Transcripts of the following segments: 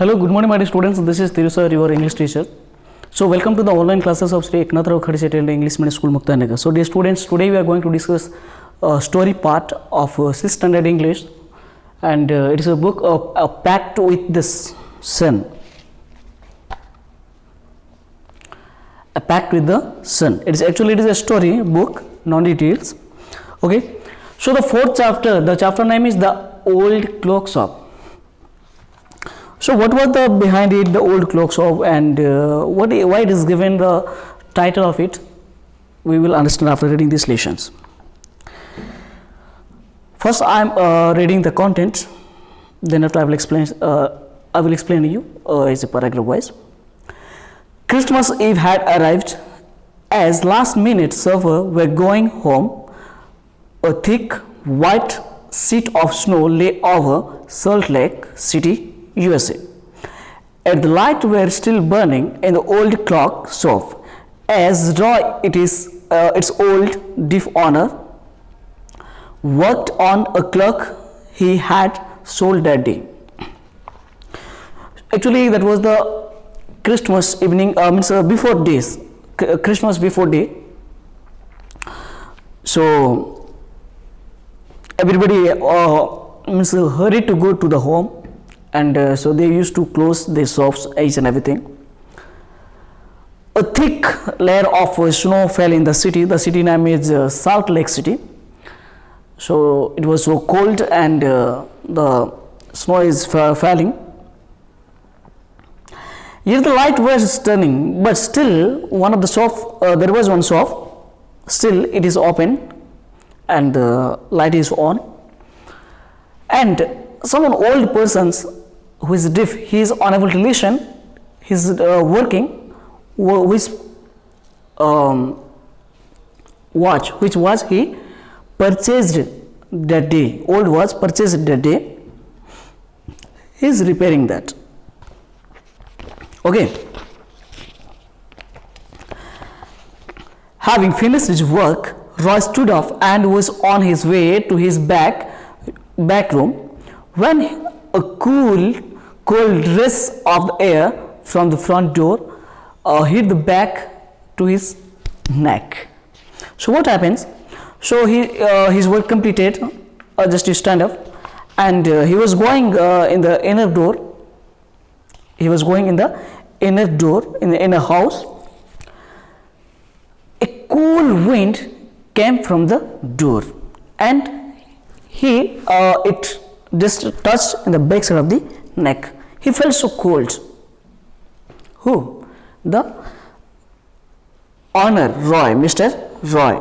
Hello, good morning, my dear students. This is Thiru, your English teacher. So, welcome to the online classes of Sri Eknath Khadse English Medium School, Muktanagar. So, dear students, today we are going to discuss story part of 6th standard English, and it is a book of A Pact with the Sun. A Pact with the Sun. It is a story book, non-details. Okay. So, the fourth chapter, the chapter name is The Old Clock Shop. So, what was the behind it, the old clock shop, and why it is given the title of it? We will understand after reading these lessons. First, I am reading the content. Then after I will explain to you as a paragraph wise. Christmas Eve had arrived. As last-minute servers were going home, a thick white sheet of snow lay over Salt Lake City, USA. And the lights were still burning in the old clock shop, as Roy, its old deaf owner, worked on a clock he had sold that day. Actually, that was the Christmas evening, before days, Christmas before day. So everybody hurried to go to the home. And so they used to close their shops, each and everything. A thick layer of snow fell in the city. The city name is Salt Lake City. So it was so cold, and the snow is falling. Yet the light was turning, but still one of the shop, there was one shop, still it is open, and the light is on. And some old persons who is deaf, he is unable to listen, he is working, which watch he purchased that day, old watch purchased that day, he is repairing that. Okay. Having finished his work, Roy stood up and was on his way to his back room, when a cold breath of the air from the front door hit the back to his neck. So what happens? So his work completed, just to stand up, and he was going in the inner door. He was going in the inner door in the inner house. A cool wind came from the door, and it just touched in the back side of the neck. He felt so cold. Who? The owner, Roy, Mr. Roy.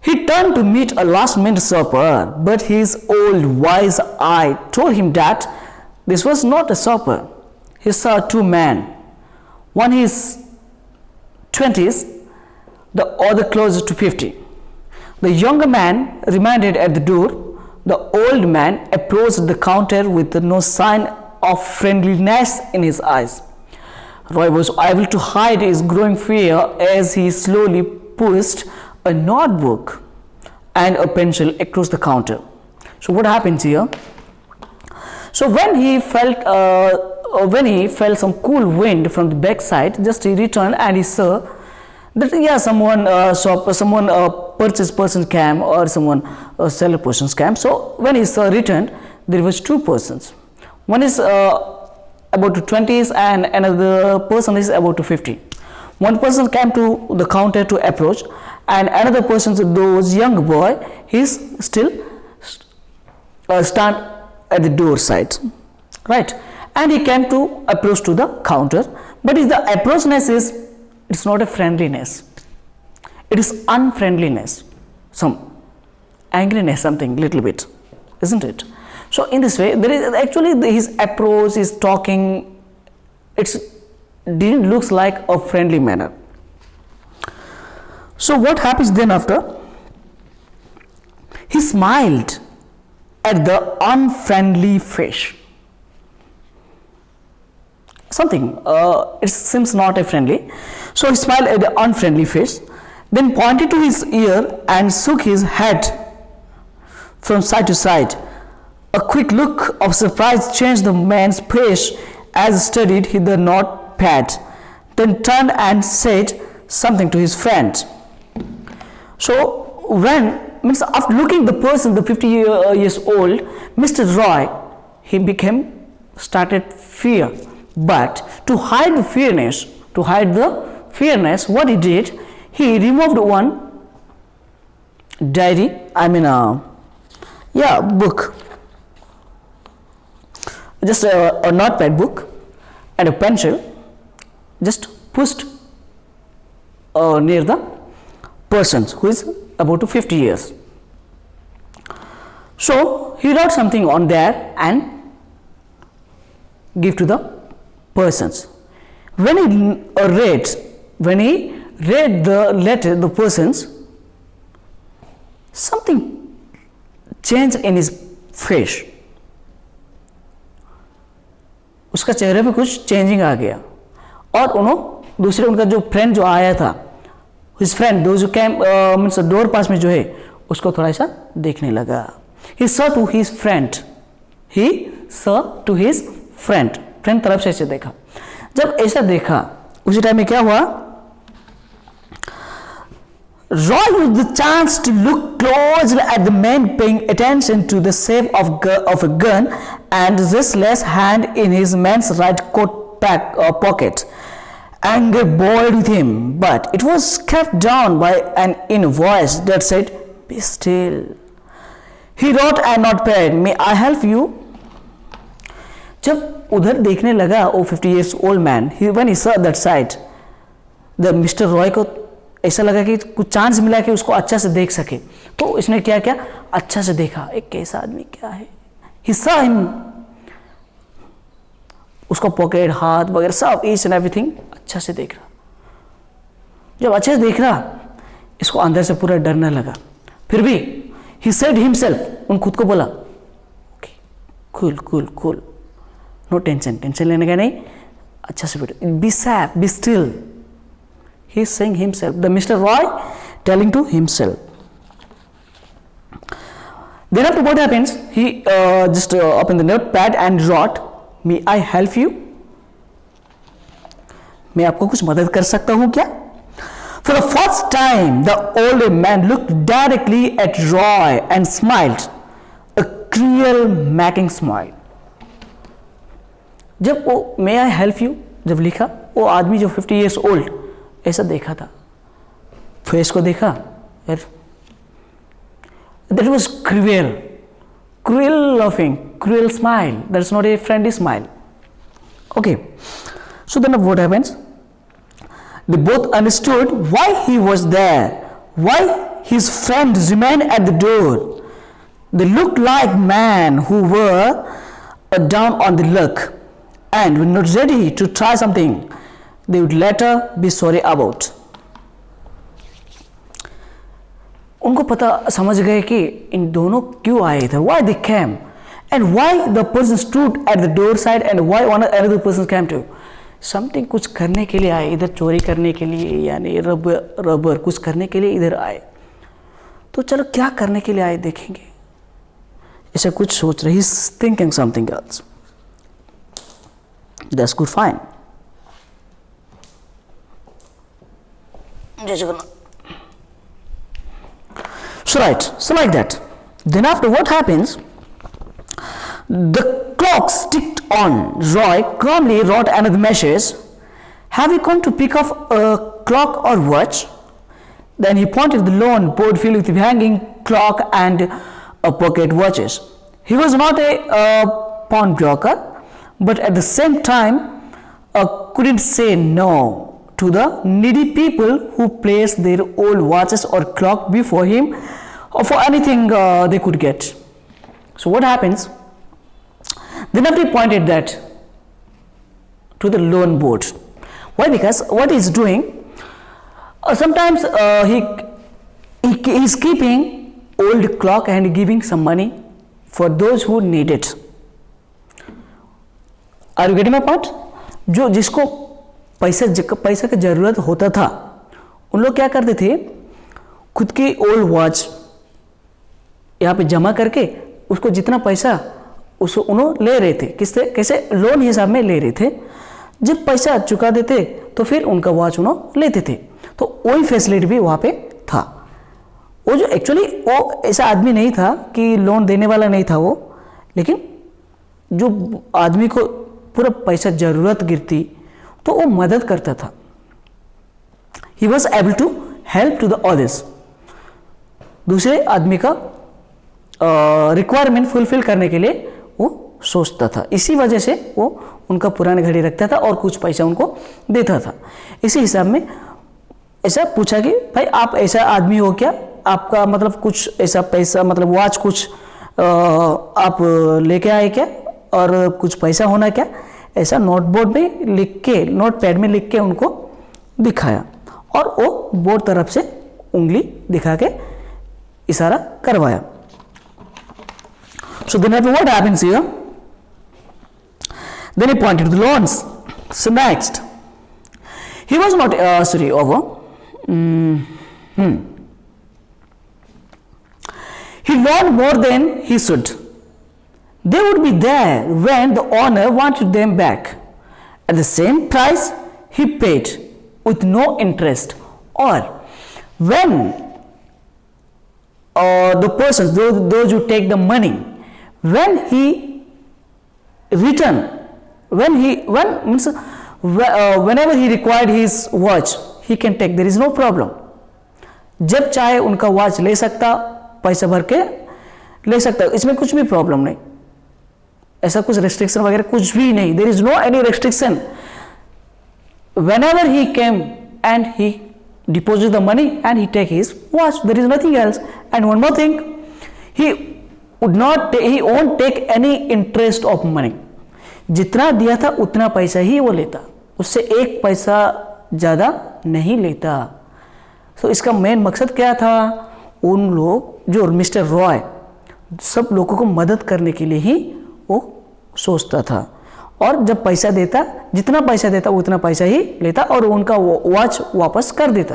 He turned to meet a last-minute supper, but his old wise eye told him that this was not a supper. He saw two men, one his 20s, the other closer to 50. The younger man remained at the door. The old man approached the counter with no sign of friendliness in his eyes. Roy was able to hide his growing fear as he slowly pushed a notebook and a pencil across the counter. So what happens here? So when he felt some cool wind from the backside, just he returned and he saw that someone purchase person came, or someone seller person came. So when he returned, there was two persons. One is about to 20s and another person is about to 50. One person came to the counter to approach, and another person, those young boy, he's still stand at the door side, right? And he came to approach to the counter, but the approachness is, it's not a friendliness, it is unfriendliness, some angriness, something little bit, isn't it? So in this way, there is actually his approach, his talking, it didn't looks like a friendly manner. So what happens then after? He smiled at the unfriendly face. Something, it seems not a friendly. So he smiled at the unfriendly face, then pointed to his ear and shook his head from side to side. A quick look of surprise changed the man's face as he studied the notepad, then turned and said something to his friend. So when means after looking the person, the 50 years old Mr. Roy, he started fear. But to hide the fearness, what he did, he removed one diary, book, just a notepad book and a pencil, just pushed near the person who is about 50 years. So he wrote something on there and give to the persons. When he read the letter, the persons, something changed in his face. उसका चेहरे पे कुछ changing आ गया और दूसरे उनका जो friend जो आया था, हिज फ्रेंड जो मीन्स डोर पास में जो है उसको थोड़ा सा देखने लगा. He saw to his friend. Friend तरफ से ऐसे देखा. जब ऐसा देखा उसी टाइम में क्या हुआ, Roy used the chance to look closely at the man paying attention to the safe of a gun and restless hand in his man's right coat pocket. Anger boiled with him, but it was kept down by an inner voice that said, "Be still." He wrote a notepad, "May I help you?" जब उधर देखने लगा वो 50 years old man, when he saw that sight, the Mr. Roy को ऐसा लगा कि कुछ चांस मिला कि उसको अच्छा से देख सके, तो इसने क्या किया, अच्छा से देखा एक कैसा आदमी क्या है. He saw him, उसका पॉकेट, हाथ वगैरह सब ईच एंड एवरीथिंग अच्छा से देख रहा. जब अच्छे से देख रहा, इसको अंदर से पूरा डरने लगा. फिर भी he said himself, उन खुद को बोला, cool, no टेंशन लेने का नहीं, अच्छा से बैठो, be safe, be still. He is saying himself, the Mr. Roy telling to himself. Then after what happens, he just opened the notepad and wrote, "May I help you?" मैं आपको कुछ मदद कर सकता हूँ क्या? For the first time, the old man looked directly at Roy and smiled, a cruel, making smile. जब वो "May I help you" जब लिखा, वो आदमी जो 50 years old ऐसा देखा था, फेस को देखा, यार that was cruel laughing, cruel smile. That's not a friendly smile. Okay, so then what happens? They both understood why he was there, why his friend remained at the door. They looked like men who were down on the luck and were not ready to try something they would later be sorry about. उनको पता समझ गए कि इन दोनों क्यों आए थे, why they came and why the person stood at the door side and why another person came to something. कुछ करने के लिए आए, इधर चोरी करने के लिए, यानी रबर कुछ करने के लिए इधर आए, तो चलो क्या करने के लिए आए देखेंगे, ऐसा कुछ सोच रहे. He's thinking something else. That's good, fine. So like that. Then after what happens, the clock ticked on. Roy calmly wrote another message. "Have you come to pick up a clock or watch?" Then he pointed to the lawn board filled with hanging clock and pocket watches. He was not a pawnbroker, but at the same time couldn't say no to the needy people who placed their old watches or clock before him or for anything they could get. So what happens? Then after he pointed that to the loan board. Why? Because what he's doing, sometimes he is keeping old clock and giving some money for those who need it. Are you getting my point? जो जिसको पैसा का ज़रूरत होता था, उन लोग क्या करते थे, खुद की ओल्ड वॉच यहाँ पे जमा करके उसको जितना पैसा उसको उन्होंने ले रहे थे, किससे, कैसे, लोन हिसाब में ले रहे थे। जब पैसा चुका देते तो फिर उनका वॉच उन्होंने लेते थे। तो वही फैसिलिटी भी वहाँ पे था। वो जो एक्चुअली वो ऐसा आदमी नहीं था कि लोन देने वाला नहीं था वो, लेकिन जो आदमी को पूरा पैसा ज़रूरत गिरती तो वो मदद करता था। He was able to help to the others, दूसरे आदमी का रिक्वायरमेंट फुलफिल करने के लिए वो सोचता था। इसी वजह से वो उनका पुराना घड़ी रखता था और कुछ पैसा उनको देता था। इसी हिसाब में ऐसा पूछा कि भाई आप ऐसा आदमी हो क्या, आपका मतलब कुछ ऐसा पैसा मतलब वॉच कुछ आप लेके आए क्या और कुछ पैसा होना क्या, ऐसा नोटबोर्ड में लिख के, नोट पैड में लिख के उनको दिखाया और वो बोर्ड तरफ से उंगली दिखा के इशारा करवाया। So then what happens here? Then he pointed to the loans. So next, he was not over. He loaned more than he should. They would be there when the owner wanted them back at the same price he paid with no interest, or when the persons, those who take the money, when he return, whenever he required his watch, he can take, there is no problem. जब चाहे उनका watch ले सकता, पैसा भर के ले सकता, इसमें कुछ भी प्रॉब्लम नहीं, ऐसा कुछ रेस्ट्रिक्शन वगैरह कुछ भी नहीं, there is no any restriction. Whenever he came and he deposited the money and he take his watch, there is nothing else. And one more thing, he won't take any interest of money. जितना दिया था उतना पैसा ही वो लेता, उससे एक पैसा ज़्यादा नहीं लेता। तो इसका मेन मकसद क्या था, उन लोग जो मिस्टर रॉय सब लोगों को मदद करने के लिए ही वो सोचता था, और जब पैसा देता, जितना पैसा देता उतना पैसा ही लेता और उनका वॉच वापस कर देता,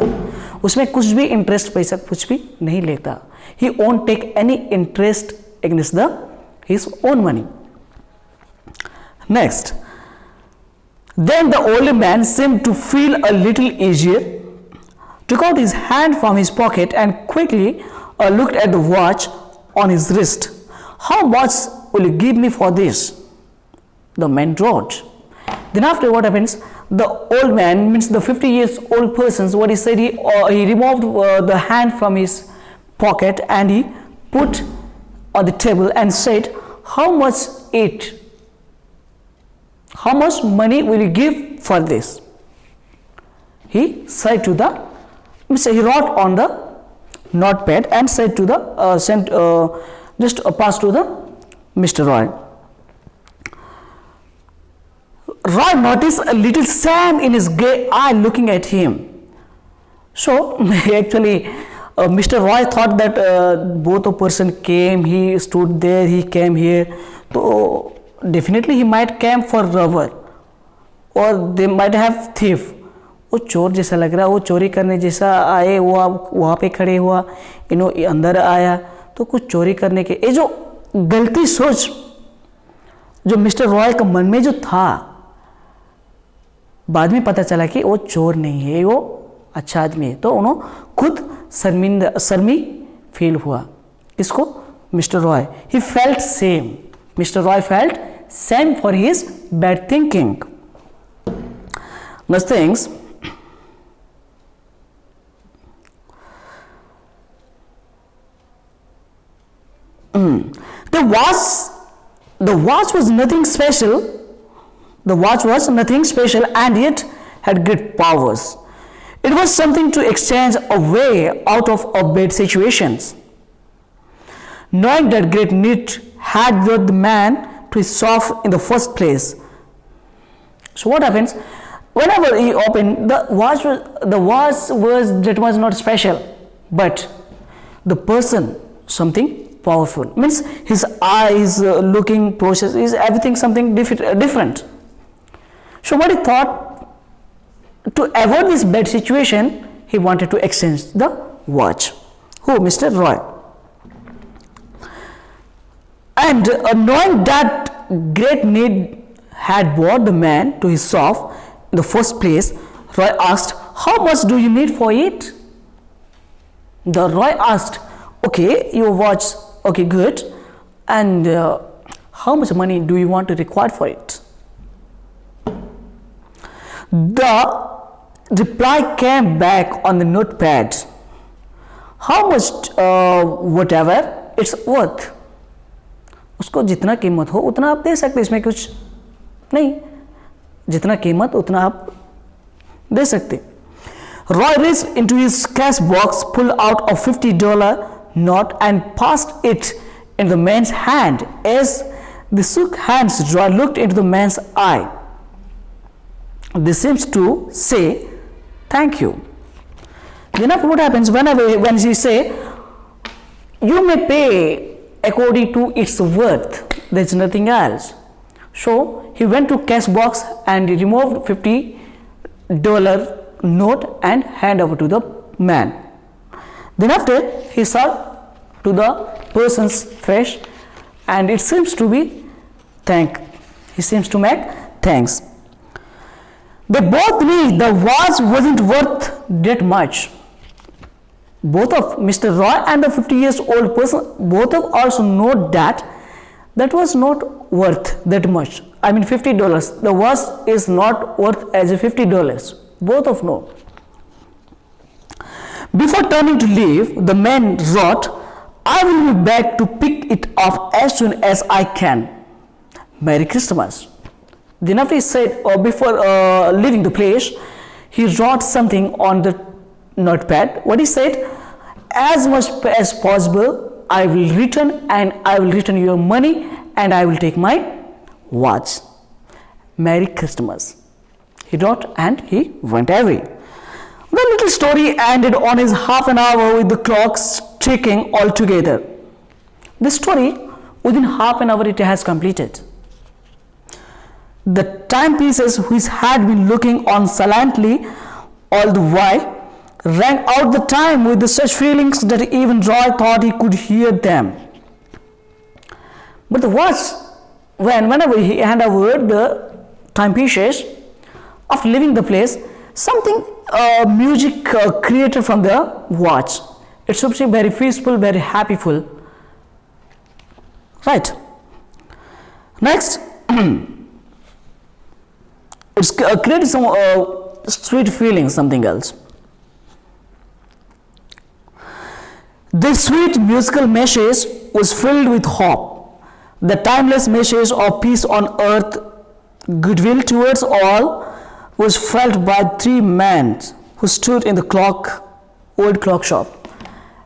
उसमें कुछ भी इंटरेस्ट पैसा कुछ भी नहीं लेता। He won't take any interest against his own money. Next, then the old man seemed to feel a little easier, took out his hand from his pocket and quickly looked at the watch on his wrist. How much will you give me for this? The man wrote. Then after what happens, the old man, means the 50 years old person, what he said, he removed the hand from his pocket and he put on the table and said, how much money will you give for this? He said to the, he wrote on the notepad and said to the just passed to the Mr. Roy. Roy noticed a little sand in his gray eye looking at him. So actually Mr. Roy thought that both a person came, he stood there, he came here, so definitely he might came for robber or they might have thief. वो चोर जैसा लग रहा, वो चोरी करने जैसा आए, वो वहाँ पे खड़े हुआ, अंदर आया तो कुछ चोरी करने के, ये जो गलती सोच जो मिस्टर रॉय का मन में जो था, बाद में पता चला कि वो चोर नहीं है, वो अच्छा आदमी है। तो उन्होंने खुद शर्मी फील हुआ। किसको? Mister Roy. He felt same, mister Roy felt same for his bad thinking. Next things, the watch was nothing special. The watch was nothing special and yet had great powers. It was something to exchange a way out of bad situations. Knowing that great need had brought the man to his shop in the first place. So what happens? Whenever he opened, the watch was not special, but the person something powerful. Means his eyes, looking process is everything something different. So what he thought, to avoid this bad situation, he wanted to exchange the watch. Who? Mr. Roy. And knowing that great need had brought the man to his shop in the first place, Roy asked, "How much do you need for it?" The Roy asked, "Okay, your watch, okay, good. And how much money do you want to require for it?" The reply came back on the notepad. "How much, whatever it's worth." उसको जितना कीमत हो उतना आप दे सकते, इसमें कुछ नहीं, जितना कीमत उतना आप दे सकते. Roy reached into his cash box, pulled out a $50 note and passed it in the man's hand. As they shook hands, Roy looked into the man's eye. This seems to say, "Thank you." You know what happens when she say, "You may pay according to its worth, there's nothing else." So he went to cash box and removed $50 note and hand over to the man. Then after he saw to the person's face and it seems to be he seems to make thanks. They both knew the watch wasn't worth that much. Both of Mr. Roy and the 50 years old person, both of also know that was not worth that much. I mean $50. The watch is not worth as a $50. Both of know. Before turning to leave, the man wrote, "I will be back to pick it up as soon as I can. Merry Christmas." Then after he said, or before leaving the place, he wrote something on the notepad. What he said, "As much as possible, I will return, and I will return your money, and I will take my watch. Merry Christmas." He wrote and he went away. The little story ended on his half an hour with the clocks ticking all together. The story, within half an hour, it has completed. The timepieces, which had been looking on silently all the while, rang out the time with such feelings that even Roy thought he could hear them. But the watch, whenever he handed over the timepieces, after leaving the place, something music created from the watch. It should be very peaceful, very happyful. Right. Next, it's created some sweet feelings, something else. This sweet musical message was filled with hope. The timeless message of peace on earth, goodwill towards all, was felt by three men who stood in the old clock shop.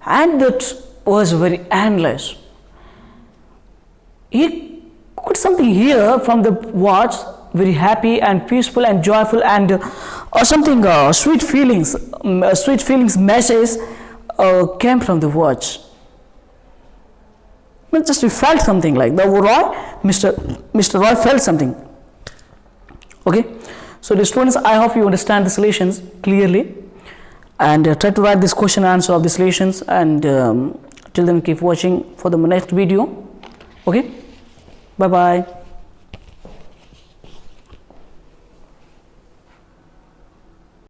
And that was very endless. He could something hear from the watch, very happy and peaceful and joyful, and something sweet feelings message came from the watch. But just he felt something like the Roy, Mr. Roy felt something. Okay, so the students, I hope you understand the solutions clearly, and try to write this question and answer of the solutions, and till then keep watching for the next video. Okay, bye bye.